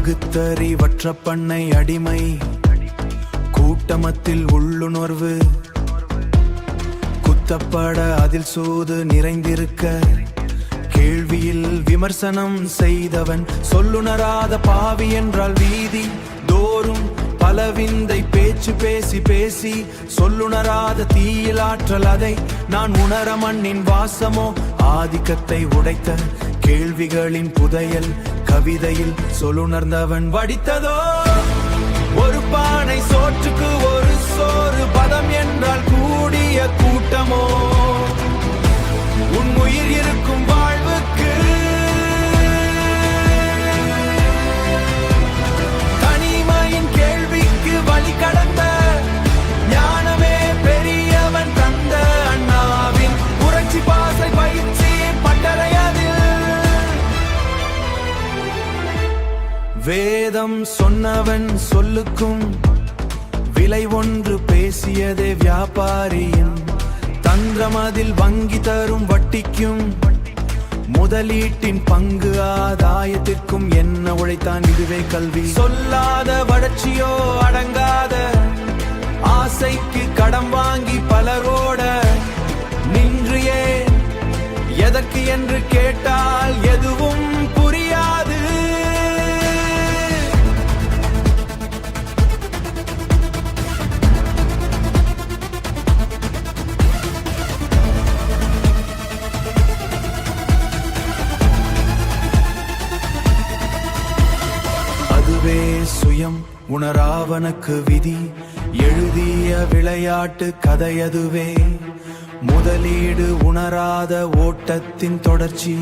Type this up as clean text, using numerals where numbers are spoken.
பகுத்தறிவற்ற பண்ணை அடிமை கூட்டமத்தில் உள்ளுணர்வு குத்தப்பட அதில் சூது நிறைந்திருக்க கேள்வியில் விமர்சனம் செய்தவன் சொல்லுணராத பாவி என்றால் வீதி தோறும் பலவிந்தை பேச்சு பேசி பேசி சொல்லுணராத தீயில் ஆற்றல் அதை நான் உணர மண்ணின் வாசமோ ஆதிக்கத்தை உடைத்த கேள்விகளின் புதையல் கவிதையில் சொல்லுணர்ந்தவன் வடித்ததோ ஒரு பானை சோற்றுக்கு ஒரு சோறு பதம் என்றால் கூடிய கூட்டமோ உன் உயிர் இருக்கும் வாழ்வுக்கு தனிமையின் கேள்விக்கு வழி கடந்த ஞானமே பெரியவன் தந்த அண்ணாவின் புரட்சி பாசை பயிற்சி பட்டறையதில் வேதம் சொன்னவன் சொல்லுக்கும் விலை ஒன்று பேசியதே வியாபாரியின் தந்திரமதில் வங்கி தரும் வட்டிக்கும் முதலீட்டின் பங்கு ஆதாயத்திற்கும் என்ன உழைத்தான் இதுவே கல்வி சொல்லாத வளர்ச்சியோ அடங்காத ஆசைக்கு கடன் வாங்கி பலரோட நின்று ஏன் எதற்கு என்று கேட்டால் எதுவும் புரியாது அதுவே சுயம் உணராவனுக்கு விதி எழுதிய விளையாட்டு கதையதுவே முதலீடு உணராத ஓட்டத்தின் தொடர்ச்சி